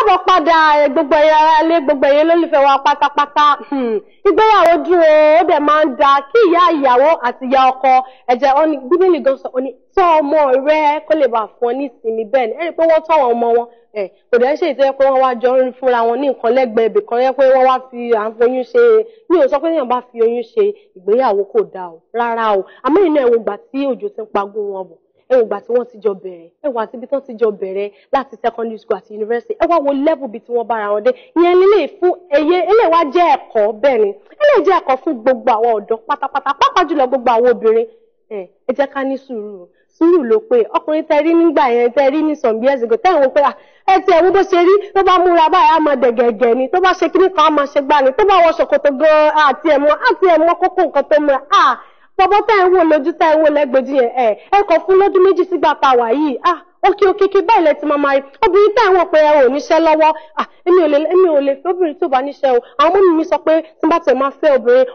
káàbọ̀ padà gbogbo ẹ̀yin ará ilé gbogbo ẹ̀yin olólùfẹ́ wa pátápátá. Ìgbéyàwó dùn ó dẹ̀ máa ń da kí ìyá ìyàwó àti ìyá ọkọ ẹ̀jẹ̀ ọ́ni Bíbélì gan sọ ọ́ni tọ́ ọmọ rẹ kó lè bá fún ọ ní ìsinmi bẹ́ẹ̀ ni ẹ̀rí pé wọ́n tọ́ àwọn ọmọ wọn kò dẹ̀ ṣe ìtẹ́ pé wọ́n wá jọ ń fúnra wọn ní nǹkan lẹ́gbẹ̀ẹ́ ibì kan yẹ pé wọ́n wá fi oyún ṣe mi ò sọ pé èèyàn bá fi oyún ṣe ìgbéyàwó kò dáa o rárá o àmọ́ inú ẹ̀wọ̀n ìgbà tí òjò ti ń pagún wọn bọ̀ ẹwọ ìgbà tí wọ́n ti jọ bẹ̀rẹ̀ ẹwọ àti ibi tí wọ́n ti jọ bẹ̀rẹ̀ láti secondary school àti university ẹwọ wo level bí tí wọ́n bára wọn dé ìyẹn lílé fún eléyìí wá jẹ́ ẹ̀kọ́ bẹ́ẹ̀ ni eléyìí jẹ́ ẹ̀kọ́ fún gbogbo àwọn ọ̀dọ́ pátápátá pàápàá jùlọ gbogbo àwọn obìnrin ẹ jẹ́ ká ní sùúrù ló pé ọkùnrin tẹrí nígbà yẹn tẹrí ní some years ago tẹ́wọ̀n pé ẹ ti ẹ̀wọ́n bó ṣe rí tó bá múra báyìí á máa dẹ̀gẹ̀gẹ̀ ni tó bá ṣe kíní kan á máa ṣe gbá ni tó bá wọ ṣòkòtò gan àti ẹ̀mọ́ kókó nǹkan tó múra bọ́bọ́ tẹ́ ń wò lójú tẹ́ ń wò lẹ́gbẹ̀ẹ́jì yẹn ẹ kọ̀ fún lọ́dún méjì sígbà tá a wà yìí òkè báyìí lẹ ti máa máa rí obìnrin tẹ́ ń wò pé ẹ ò níṣẹ́ lọ́wọ́ èmi ò lè fẹ́ obìnrin tó bá níṣẹ́ o àwọn ọmọ mi sọ pé tí n bá tẹ̀ máa fẹ́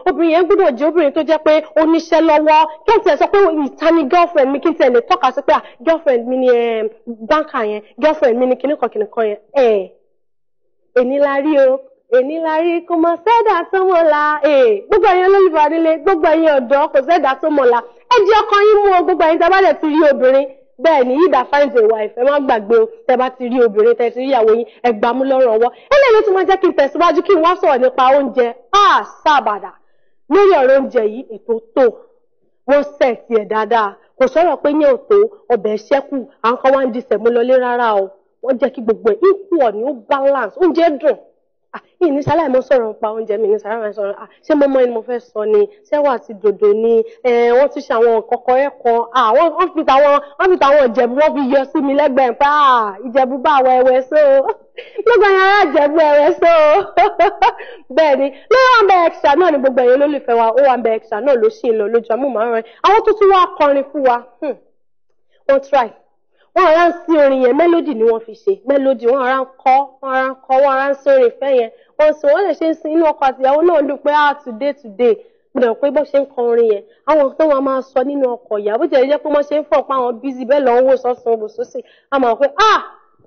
obìnrin yẹn gbọ́dọ̀ jẹ́ obìnrin tó jẹ́ pé ó níṣẹ́ lọ́wọ́ kí n tẹ̀ sọ pé ìta ni girlfriend mi kí n tẹ̀ lè tọ́ka sí pé girlfriend mi ni báńkà yẹn girlfriend mi ni kìnnìkan yẹn èní la rí kò mọ̀ sẹ́dà tó mọ̀ la gbogbo ẹ̀yin olólùfẹ́ nílé gbogbo ẹ̀yin ọ̀dọ́ kò sẹ́dà tó mọ̀ la ẹ jẹ́ ọkàn yín mú o gbogbo ẹ̀yin tẹ́ bá dẹ̀ ti rí obìnrin bẹ́ẹ̀ ni yídà find a wife ẹ má gbàgbé o tẹ́ bá ti rí obìnrin tẹ́ ti rí ìyàwó yín ẹ gbà mú lọ́rùn ọwọ́ eléyìí ló tún máa jẹ́ kí n tẹ̀síwájú kí n wá sọ̀rọ̀ nípa oúnjẹ sábàdà lórí ọ̀rọ̀ oúnjẹ yìí ètò tó wọ́n sẹ̀tì ẹ̀ dáadáa kò sọ̀rọ̀ pé yẹn ò tó ọbẹ̀ ṣẹ́kù àwọn kan wá ń di sẹ̀mú lọlé rárá o wọ́n jẹ́ kí gbogbo ẹ̀ equal ni ó balance oúnjẹ dùn ní sáláì mo sọ̀rọ̀ nípa oúnjẹ mi ní sáláì sọ̀rọ̀ ṣé mọ́mọ́ ni mo fẹ́ sọ ni ṣẹ́wà àti dòdò ni wọ́n ti ṣe àwọn kọ̀kọ́ ẹ̀kan wọ́n fi tàwọn ìjẹ̀bú wọ́n fi yọ sí mi lẹ́gbẹ̀ẹ́ pé ìjẹ̀bú bá àwọ̀ ẹ̀wẹ̀ só gbogbo ẹ̀yàn ará ìjẹ̀bú ẹ̀wẹ̀ só bẹ́ẹ̀ ni lórí wọn bẹ extra náà ni gbogbo ẹ̀yàn olólùfẹ́ wa ó wà bẹ extra náà ló ṣì ń lọ lójú amóhùnmáwòrán àwọn tó tún wá kọrin fún wa wọ́n try wọ́n ará ń sí orin yẹn mélòdì ni wọ́n fi ṣe mélòdì wọ́n ará ń kọ́ wọ́n ará ń sí orin ìfẹ́ yẹn wọ́n lè ṣe ń sin inú ọkọ àtìyàwó náà dùn pé today gbọ́dọ̀ pé bó ṣe ń kọ orin yẹn àwọn tó wọn máa sọ nínú ọkọ ìyàwó jẹ́ jẹ́ pé wọ́n ṣe ń fọ̀ pa àwọn busy bẹ́ẹ̀ lọ́wọ́ wò sọ́sùn wò sósì a máa pé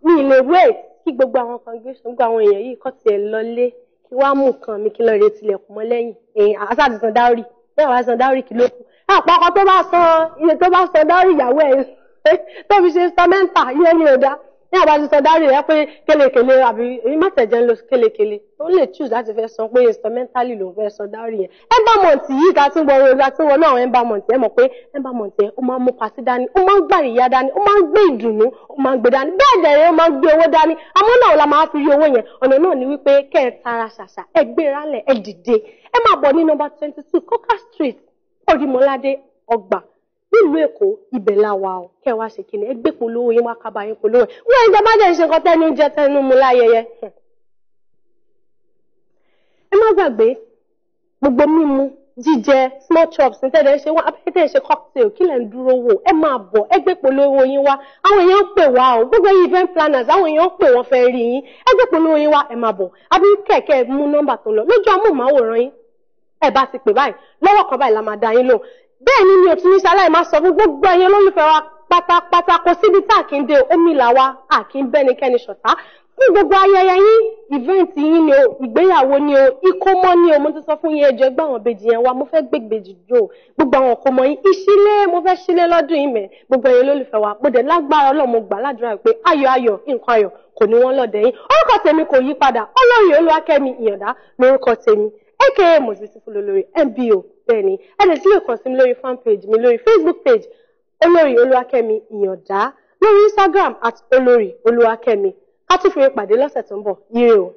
mi ì lè wait kí gbogbo àwọn congregation gbogbo àwọn èèyàn yìí kọ́ tiẹ̀ lọlé kí wọ́n á mú nǹkan mi kí lọ́ọ́ retí ilẹ̀kùn mọ́ lẹ́yìn àṣàtì san dáórì bẹ́ẹ̀ wá san dáórì kí ló kù àpapọ̀ tó bá san dáórì ìyàwó ẹ̀ tó fi ṣe instrumental yẹn ni ò dá ní àbájú sọ dárí rẹ pé kélekèle àbí èyí má tẹ̀jẹ̀ ń lo kélekèle ó lè choose láti fẹ́ sọ pé instrumentally ló fẹ́ sọ dárí yẹn embalmment yìí ká tún wọ̀rọ̀ ìgbà tí wọn náà àwọn embalmment ẹ mọ̀ pé embalmment yẹn ó máa ń mú pàtí dání ó máa ń gbà ìyá dání ó máa ń gbé ìdùnnú ó máa ń gbé dání bẹ́ẹ̀ dẹ̀rẹ̀ ó máa ń gbé owó dání àmọ́ náà la máa fi rí owó yẹn ọ̀nà náà ni wípé kẹ́ ẹ tara ṣàṣà ẹ gbéra lẹ̀ ẹ dìde ẹ máa bọ̀ ní number 22 Coker Street Orímọládé ọgbà nílùú Èkó ibẹ̀ la wà ó kẹ́ wá ṣe kíni ẹgbẹ́ polówó yín wá kábà yín polówó ẹ̀ wọ́n ẹ̀jẹ̀ má jẹ́ ìṣe nǹkan tẹ́nu oúnjẹ tẹ́nu mu láyẹyẹ. ẹ má gbàgbé gbogbo mímu jíjẹ small chops ní tẹ́lẹ̀ ṣe wọ́n abẹ́tẹ̀ ṣe cocktail kí lẹ̀ ń dúró wò ẹ máa bọ̀ ẹgbẹ́ polówó yín wá àwọn èèyàn ń pè wá o gbogbo event planners àwọn èèyàn ń pè wọ́n fẹ́ rí yín ẹgbẹ́ polówó yín wá ẹ máa bọ̀ àbí kẹ̀kẹ́ mú nọ́mbà tó lọ lójú amóhùnmáwòrán yín ẹ bá ti pè báyìí lọ́wọ́ kan báyìí la máa dá yín lò bẹ́ẹ̀ ni mi ò tún ní ṣaláì máa sọ fún gbogbo ẹ̀yin olólùfẹ́ wa pátápátá kò síbi tá à kí ń dé omi là wa à kí ń bẹ́nikẹ́ni ṣọ̀tá fún gbogbo ayẹyẹ yín ìvẹ́ǹtì yín ni o ìgbéyàwó ni o ìkómọ ni o mo ti sọ fún yín ẹjọ́ ẹgbẹ́ àwọn ìbejì yẹn wa mo fẹ́ gbé ìbejì jò gbogbo àwọn ọkọ ọmọ yín ìṣílé mo fẹ́ ṣílé lọ́dún yìí mẹ́ gbogbo ẹ̀yin olólùfẹ́ wa mo dẹ̀ lágbára Ọlọ́run mo gbà ládùúrà pé ayọ̀ nǹkan ayọ̀ kò ní wọ́n lọ́dẹ̀ yín orúkọ tèmi kò yí padà Olórí Olúwakẹ́mi Ìyàndá lórúkọ tèmi aka most beautiful olórí MBO bẹ́ẹ̀ ni ẹ lè sílẹ̀ kàn sí mi lórí fan page mi lórí Facebook page Olórí Olúwakẹ́mi Ìyàndá lórí Instagram @Olórí Olúwakẹ́mi ká tún fi pàdé lọ́sẹ̀ tó ń bọ̀ ire o.